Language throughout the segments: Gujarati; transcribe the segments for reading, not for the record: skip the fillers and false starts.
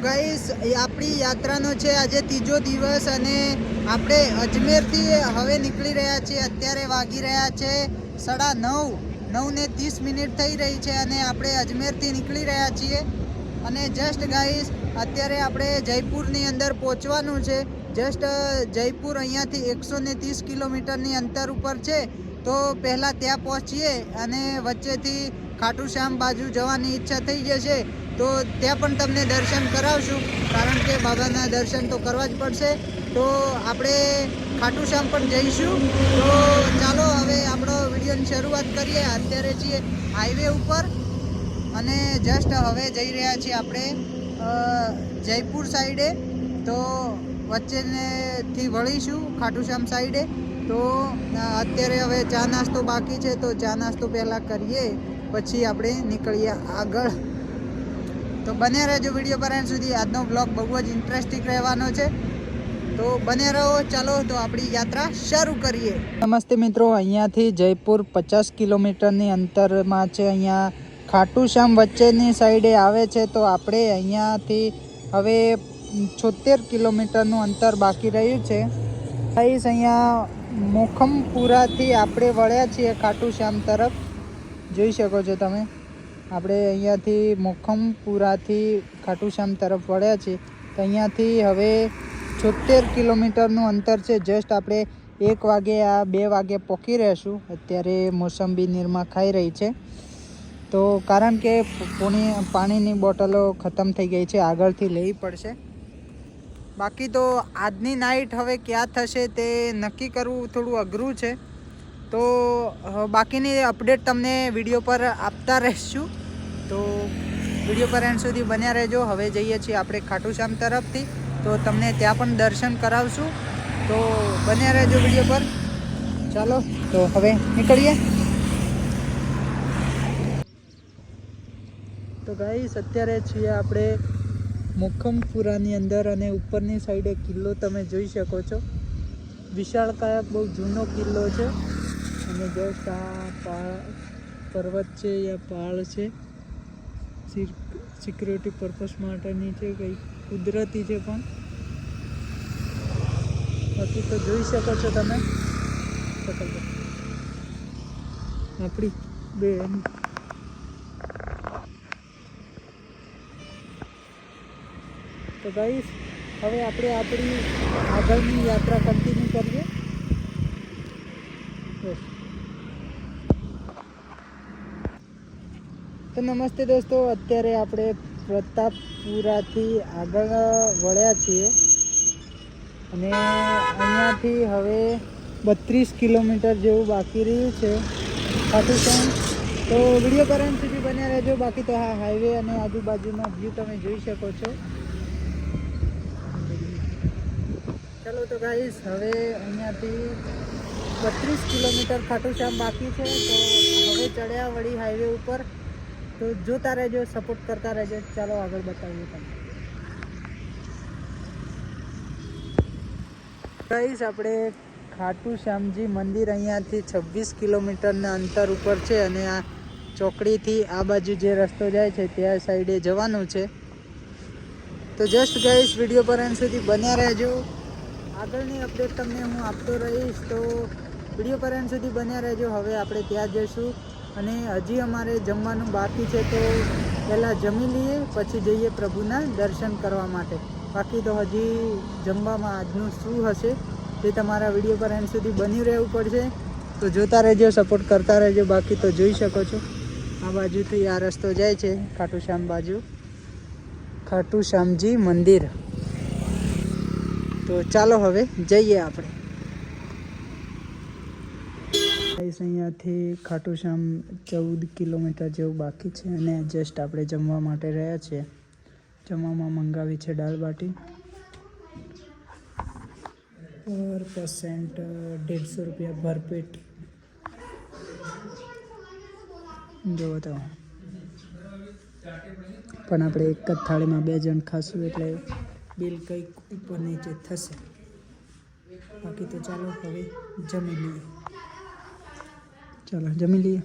ગાઈસ આપણી યાત્રાનો છે આજે ત્રીજો દિવસ અને આપણે અજમેરથી હવે નીકળી રહ્યા છીએ। અત્યારે વાગી રહ્યા છે 9:30 થઈ રહી છે અને આપણે અજમેરથી નીકળી રહ્યા છીએ અને જસ્ટ ગાઈસ અત્યારે આપણે જયપુરની અંદર પહોંચવાનું છે। જસ્ટ જયપુર અહીંયાથી 130 કિલોમીટરની અંતર ઉપર છે, તો પહેલાં ત્યાં પહોંચીએ અને વચ્ચેથી ખાટુ શ્યામ બાજુ જવાની ઈચ્છા થઈ જશે તો ત્યાં પણ તમને દર્શન કરાવશું, કારણ કે બાબાના દર્શન તો કરવા જ પડશે। તો આપણે ખાટુ શ્યામ પણ જઈશું। તો ચાલો હવે આપણો વિડીયોની શરૂઆત કરીએ। અત્યારે છીએ હાઈવે ઉપર અને જસ્ટ હવે જઈ રહ્યા છીએ આપણે જયપુર સાઈડે, તો વચ્ચેથી વળીશું ખાટુ શ્યામ સાઈડે। તો અત્યારે હવે ચા નાસ્તો બાકી છે, તો ચા નાસ્તો પહેલાં કરીએ પછી આપણે નીકળીએ આગળ। તો બન્યા રહેજો વિડીયો પર એન્ડ સુધી। આજનો બ્લોગ બહુ જ ઇન્ટરેસ્ટિંગ રહેવાનો છે, તો બન્યા રહો। ચાલો તો આપણી યાત્રા શરૂ કરીએ। નમસ્તે મિત્રો, અહીંયાથી જયપુર 50 કિલોમીટરની અંતરમાં છે। અહીંયા ખાટુ શ્યામ વચ્ચેની સાઈડે આવે છે, તો આપણે અહીંયાથી હવે 76 કિલોમીટરનું અંતર બાકી રહ્યું છે। ગાઈસ અહીંયા મોખમપુરાથી આપણે વળ્યા છીએ ખાટુ શ્યામ તરફ, જોઈ શકો છો તમે। આપણે અહીંયાથી મોખમપુરાથી ખાટુ શ્યામ તરફ વળ્યા છીએ, તો અહીંયાથી હવે 76 કિલોમીટરનું અંતર છે। જસ્ટ આપણે 1 વાગે આ 2 વાગે પહોંચી રહેશું। અત્યારે મોસંબી નિરમા ખાઈ રહી છે, તો કારણ કે પાણીની બોટલો ખતમ થઈ ગઈ છે, આગળથી લેવી પડશે। બાકી તો આજની નાઇટ હવે ક્યાં થશે તે નક્કી કરવું થોડું અઘરું છે, તો બાકીની અપડેટ તમને વિડીયો પર આપતા રહીશું। તો વિડીયો પર એન્ડ સુધી બન્યા રહેજો। હવે જઈએ છીએ આપણે ખાટુ શ્યામ તરફથી, તો તમને ત્યાં પણ દર્શન કરાવશું, તો બન્યા રહેજો વિડીયો પર। ચાલો તો હવે નીકળીએ। તો ગાઈસ અત્યારે છીએ આપણે મોખમપુરાની અંદર અને ઉપરની સાઈડે કિલ્લો તમે જોઈ શકો છો। વિશાળકાય બહુ જૂનો કિલ્લો છે અને જસ્ટ આ પર્વત છે, યા પહાડ છે, સિક્યુરિટી પર્પસ માટેની છે, કંઈ કુદરતી છે પણ બાકી તો જોઈ શકો છો તમે। આપણી બેન તો ગાઈસ હવે આપણે આપણી આગળની યાત્રા કન્ટિન્યુ કરીએ। તો નમસ્તે દોસ્તો, અત્યારે આપણે પ્રતાપપુરાથી આગળ વળ્યા છીએ અને અહીંયાથી હવે 32 કિલોમીટર જેવું બાકી રહ્યું છે ખાટુ શ્યામ। તો વિડીયો પર એન્ડ સુધી બન્યા રહેજો। બાકી તો હા હાઈવે અને આજુબાજુનો વ્યૂ તમે જોઈ શકો છો। ચાલો તો ગાઈસ હવે અહીંયાથી 32 કિલોમીટર ખાટુ શ્યામ બાકી છે, તો હવે ચડ્યા વળી હાઈવે ઉપર, તો જોતા રહેજો, સપોર્ટ કરતા રહેજો। ચાલો આગળ બતાવીએ તમને। ગાઈસ આપણે ખાટુ શ્યામજી મંદિર અહીંયાથી 26 કિલોમીટરના અંતર ઉપર છે અને આ ચોકડીથી આ બાજુ જે રસ્તો જાય છે ત્યાં સાઈડે જવાનું છે। તો જસ્ટ ગાઈસ વિડીયો પર એન્ડ સુધી બન્યા રહેજો। આગળની અપડેટ તમને હું આપતો રહીશ, તો વિડીયો પર એન્ડ સુધી બન્યા રહેજો। હવે આપણે ત્યાં જઈશું અને હજી અમારે જમવાનું બાકી છે, તો પહેલાં જમી લઈએ પછી જઈએ પ્રભુના દર્શન કરવા માટે। બાકી તો હજી જમવામાં આજનું શું હશે તે તમારા વિડીયો પર એન્ડ સુધી બની રહેવું પડશે, તો જોતા રહેજો, સપોર્ટ કરતા રહેજો। બાકી તો જોઈ શકો છો આ બાજુથી આ રસ્તો જાય છે ખાટુ શ્યામ બાજુ, ખાટુ શ્યામજી મંદિર। તો ચાલો હવે જઈએ આપણે। અહીંયાથી ખાટુ શ્યામ 14 કિલોમીટર જેવું બાકી છે અને જસ્ટ આપણે જમવા માટે રહ્યા છીએ। જમવામાં મંગાવી છે દાળ બાટી પર પર્સન્ટ 150 રૂપિયા ભરપેટ। જોવો તો પણ આપણે એક જ થાળીમાં 2 જણ ખાશું એટલે બિલ કંઈક ઉપર નીચે થશે। બાકી તો ચાલો હવે જમી લઈએ। ચાલો જમી લઈએ।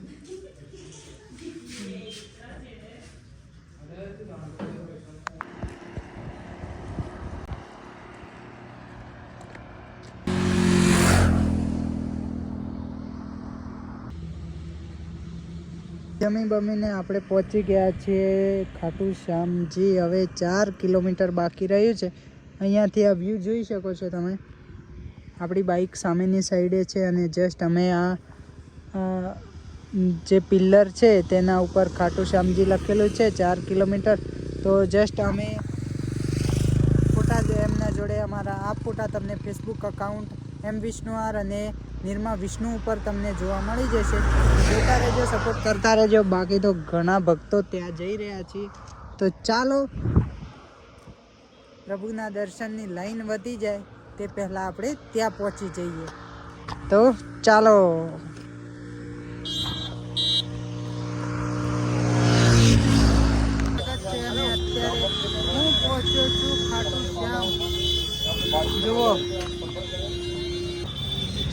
જમી બમીને આપણે પહોંચી ગયા છીએ ખાટુ શ્યામજી. હવે 4 કિલોમીટર બાકી રહ્યું છે. અહીંયાથી આ વ્યૂ જોઈ શકો છો તમે. આપણી બાઇક સામેની સાઈડે છે અને જસ્ટ અમે આ જે પિલ્લર છે તેના ઉપર ખાટુ શ્યામજી લખેલું છે 4 કિલોમીટર. તો જસ્ટ અમે ફોટા એમના જોડે અમારા આ ફોટા તમને ફેસબુક અકાઉન્ટ એમ વિષ્ણુઆર અને નિર્મા વિષ્ણુ ઉપર તમને જોવા મળી જશે. જોતા રહેજો, સપોર્ટ કરતા રહેજો. બાકી તો ઘણા ભક્તો ત્યાં જઈ રહ્યા છીએ. તો ચાલો પ્રભુના દર્શનની લાઈન વધી જાય તે પહેલાં આપણે ત્યાં પહોંચી જઈએ. તો ચાલો. અત્યારે હું પહોંચ્યો છું ખાટુ શ્યામ. જુઓ,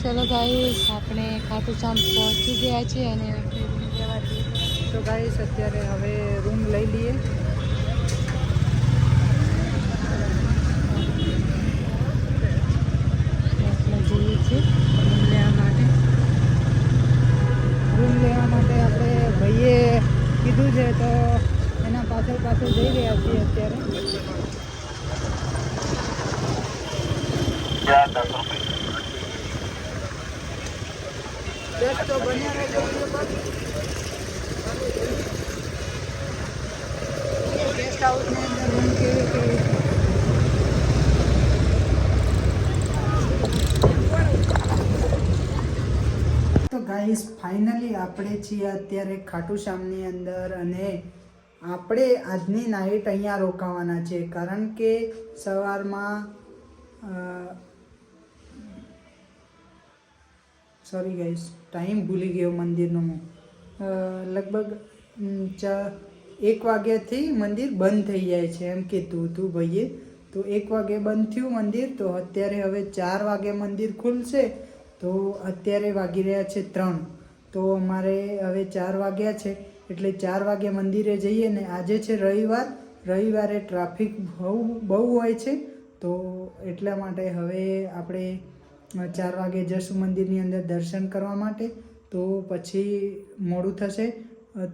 ચલો ગાઈસ, આપણે ખાટુ શ્યામ પહોંચી ગયા છીએ અને આપણે રૂમ લેવા જઈએ. તો ગાઈસ અત્યારે હવે રૂમ લઈ લઈએ. આપણે જઈએ છીએ રૂમ લેવા માટે. રૂમ લેવા માટે આપણે ભાઈએ કીધું છે તો એના પાછળ જઈ રહ્યા છીએ અત્યારે. તો બન્યા રહેજો ગેસ્ટ હાઉસની અંદર રૂમ કેવી તો ગાઈસ ફાઇનલી આપણે છીએ અત્યારે ખાટુ શ્યામની અંદર અને આપણે આજની નાઇટ અહીંયા રોકાવાના છે. કારણ કે સવારમાં સોરી ગાઈસ, ટાઈમ ભૂલી ગયો મંદિરનો. લગભગ 1 વાગ્યાથી મંદિર બંધ થઈ જાય છે એમ કીધું હતું ભાઈએ. તો 1 વાગે બંધ થયું મંદિર. તો અત્યારે હવે 4 વાગે મંદિર ખુલશે. તો અત્યારે વાગી રહ્યા છે 3. તો અમારે હવે 4 વાગ્યા છે એટલે 4 વાગે મંદિરે જઈએ. ને આજે છે રવિવારે ટ્રાફિક બહુ હોય છે. તો એટલા માટે હવે આપણે 4 વાગે જશું મંદિરની અંદર દર્શન કરવા માટે. તો પછી મોડું થશે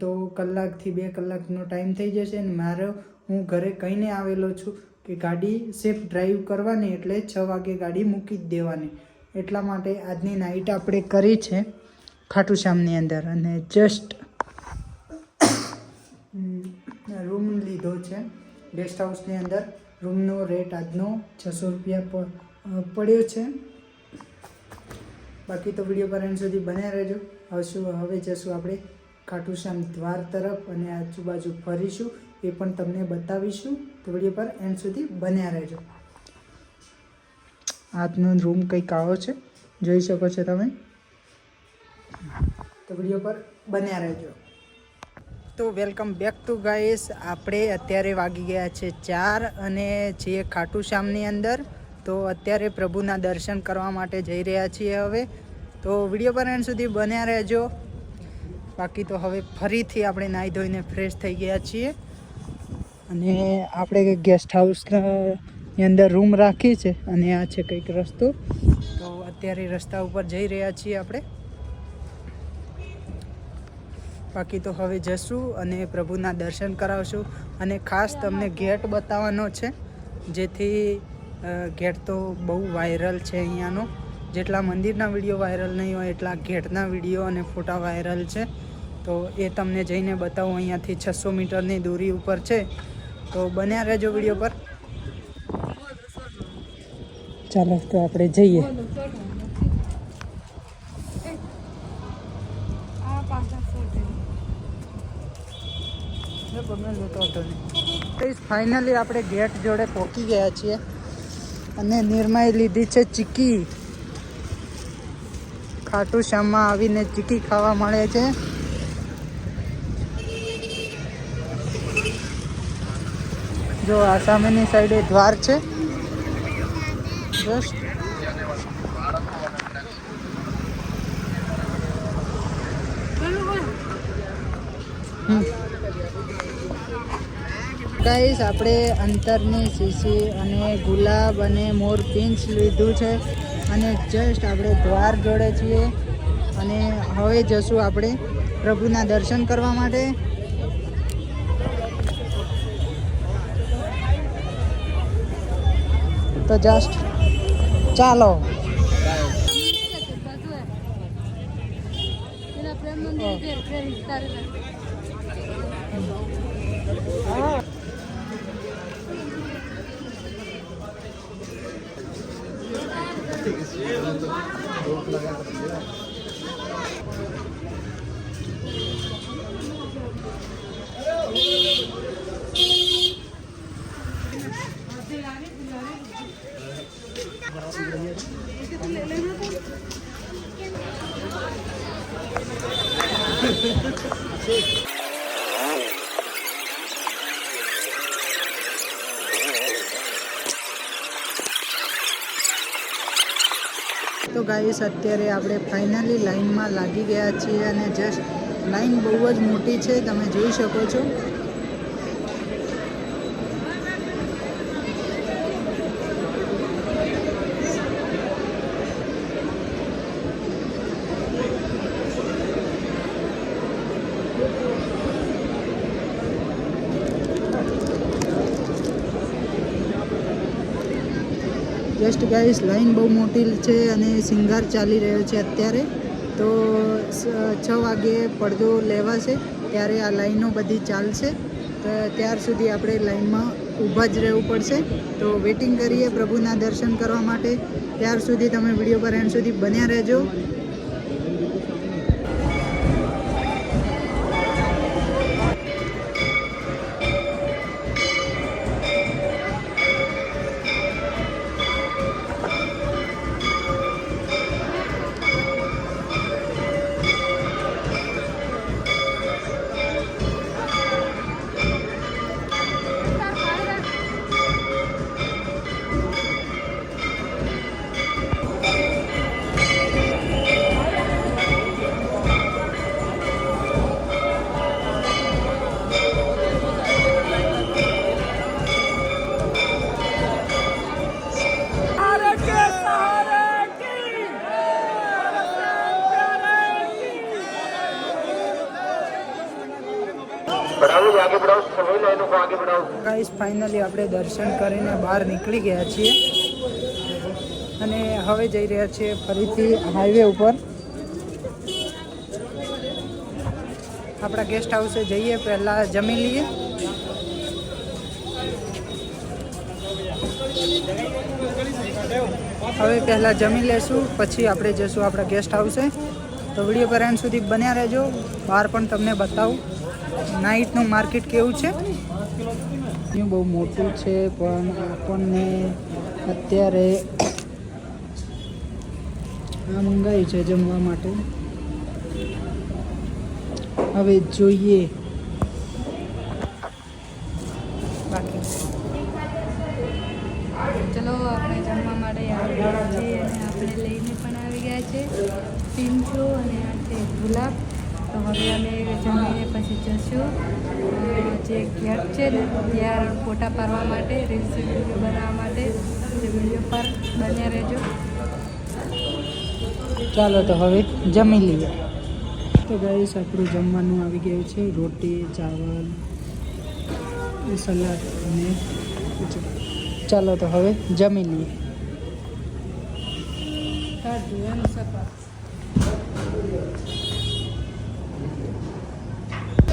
તો 1 થી 2 કલાકનો ટાઈમ થઈ જશે. અને હું ઘરે કહીને આવેલો છું કે ગાડી સેફ ડ્રાઈવ કરવાની, એટલે 6 વાગે ગાડી મૂકી જ દેવાની. એટલા માટે આજની નાઇટ આપણે કરી છે ખાટુ શ્યામની અંદર. અને જસ્ટ રૂમ લીધો છે ગેસ્ટ હાઉસની અંદર. રૂમનો રેટ આજનો 600 રૂપિયા પડ્યો છે. બાકી તો વિડીયો પર એન્ડ સુધી બન્યા રહેજો. હવે જશું આપણે ખાટુ શ્યામ દ્વાર તરફ અને આજુબાજુ ફરીશું, એ પણ તમને બતાવીશું. તો વિડીયો પર એન્ડ સુધી બન્યા રહેજો. આજનો રૂમ કંઈક આવો છે, જોઈ શકો છો તમે. તો વિડીયો પર બન્યા રહેજો. તો વેલકમ બેક ટુ ગાઈસ. આપણે અત્યારે વાગી ગયા છે 4 અને છીએ ખાટુ શ્યામની અંદર. તો અત્યારે પ્રભુના દર્શન કરવા માટે જઈ રહ્યા છીએ હવે. તો વિડીયો પર એન્ડ સુધી બન્યા રહેજો. બાકી તો હવે ફરીથી આપણે નાહી ધોઈને ફ્રેશ થઈ ગયા છીએ અને આપણે ગેસ્ટ હાઉસની અંદર રૂમ રાખી છે. અને આ છે કંઈક રસ્તો. તો અત્યારે રસ્તા ઉપર જઈ રહ્યા છીએ આપણે. બાકી તો હવે જશું અને પ્રભુના દર્શન કરાવશું. અને ખાસ તમને ગેટ બતાવવાનો છે, જેથી ગેટ તો બહુ વાયરલ છે અહીંયાનો. જેટલા મંદિરના વિડીયો વાયરલ નહીં હોય એટલા ગેટના વિડીયો અને ફોટા વાયરલ છે. તો એ તમને જઈને બતાવું. અહીંયાથી 600 મીટરની દૂરી ઉપર છે. તો બન્યા રહેજો વિડીયો પર. ચાલો તો આપણે જઈએ. ફાઇનલી આપણે ગેટ જોડે પહોંચી ગયા છીએ અને નિર્માએ લીધી છે ચીકી. ખાટુ શ્યામમાં આવીને ચીકી ખાવા મળે છે. જો આ સામેની સાઈડે દ્વાર છે. જસ્ટ ગાઈસ, આપણે અંતરની શીશી અને ગુલાબ અને મોર પિંચ લીધું છે અને જસ્ટ આપણે દ્વાર જોડે છીએ. અને હવે જશું આપણે પ્રભુના દર્શન કરવા માટે. તો જસ્ટ ચાલો. તો ગાઈસ અત્યારે આપણે ફાઇનલી લાઈનમાં લાગી ગયા છીએ અને જસ્ટ લાઈન બહુ જ મોટી છે, તમે જોઈ શકો છો. જસ્ટ ગાઈસ લાઈન બહુ મોટી છે અને શિંગાર ચાલી રહ્યો છે અત્યારે. તો 6 વાગ્યે પડદો લેવાશે ત્યારે આ લાઈનો બધી ચાલશે. તો ત્યાર સુધી આપણે લાઈનમાં ઊભા જ રહેવું પડશે. તો વેઇટિંગ કરીએ પ્રભુના દર્શન કરવા માટે. ત્યાર સુધી તમે વિડીયો પર એન્ડ સુધી બન્યા રહેજો. ગાઈસ ફાઇનલી આપણે દર્શન કરીને બહાર નીકળી ગયા છીએ અને હવે જઈ રહ્યા છીએ ફરીથી હાઈવે ઉપર. આપણા ગેસ્ટ હાઉસે જઈએ, પહેલાં જમી લઈએ. હવે પહેલાં જમી લેશું, પછી આપણે જઈશું આપણા ગેસ્ટ હાઉસે. તો વિડીયો પર એન્ડ સુધી બન્યા રહેજો. બહાર પણ તમને બતાવું નાઇટનું માર્કેટ કેવું છે. બહુ મોટું છે પણ આપણને અત્યારે આ મંગાવી છે જમવા માટે. હવે જોઈએ બાકી. ચલો આપણે જમવા માટે આવી ગયા છીએ અને આપણે લઈને પણ આવી ગયા છે પીંછો અને આ છે ગુલાબ. તો હવે અમે જમીને પછી જશું જે ગેટ છે ને ત્યાં ફોટા પાડવા માટે, રીલ્સ વિડીયો બનાવવા માટે. તે વિડીયો પર બન્યા રહેજો. ચાલો તો હવે જમી લઈએ. તો ગાઈસ આપણું જમવાનું આવી ગયું છે. રોટી, ચાવલ, સલાડ અને ચાલો તો હવે જમી લઈએ.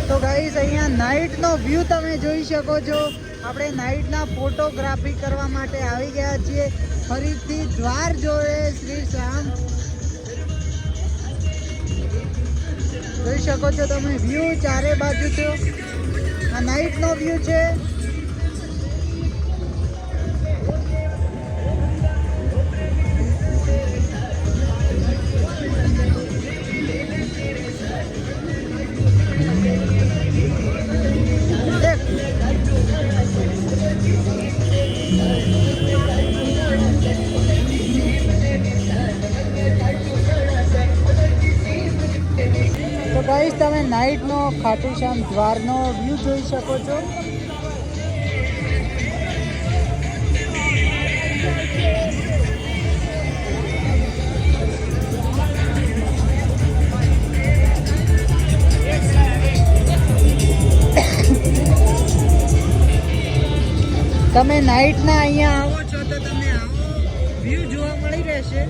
તો ગાઈસ અહીંયા નાઇટનો વ્યૂ તમે જોઈ શકો છો. આપણે નાઇટના ફોટોગ્રાફી કરવા માટે આવી ગયા છીએ ફરીથી દ્વાર જોડે શ્રી શ્યામ. જોઈ શકો છો તમે વ્યૂ ચારે બાજુ છે. આ નાઇટનો વ્યૂ છે. તો ગાઈસ તમે નાઇટનો ખાટુ શ્યામ દ્વારનો વ્યૂ જોઈ શકો છો. તમે નાઇટના અહીંયા આવો છો તો તમને આવો વ્યૂ જોવા મળી રહેશે.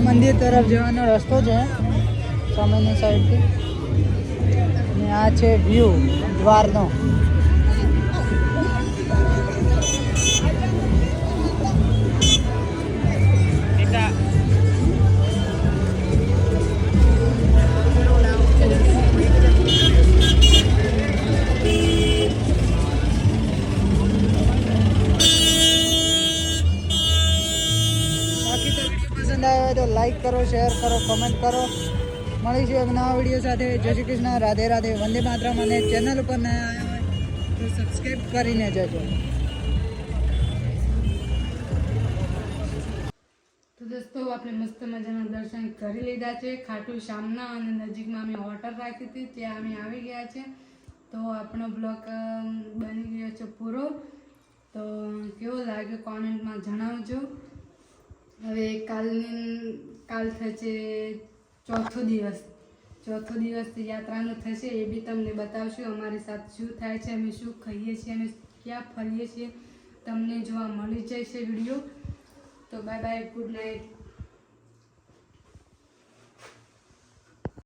મંદિર તરફ જવાનો રસ્તો છે સામેની સાઈડથી, અને આ છે વ્યૂ દ્વારનો. પસંદ આવ્યો હોય તો લાઈક કરો, શેર કરો, કમેન્ટ કરો. મળીશું એક નવા વિડીયો સાથે. જય શ્રી કૃષ્ણ, રાધે રાધે, વંદે માતરમ. અને ચેનલ ઉપર ન આવ્યા હોય તો સબસ્ક્રાઈબ કરીને જજો. તો દોસ્તો આપણે મસ્ત મજાના દર્શન કરી લીધા છે ખાટુ શ્યામના, અને નજીકમાં અમે હોટલ રાખી હતી ત્યાં અમે આવી ગયા છે. તો આપણો બ્લોગ બની ગયો છે પૂરો. તો કેવો લાગે કોમેન્ટમાં જણાવજો. હવે કાલ થશે ચોથો દિવસ યાત્રાનો થશે, એ બી તમને બતાવશું અમારી સાથે શું થાય છે, અમે શું ખાઈએ છીએ અને ક્યાં ફરીએ છીએ, તમને જોવા મળી જશે વિડીયો. તો બાય બાય, ગુડ નાઇટ.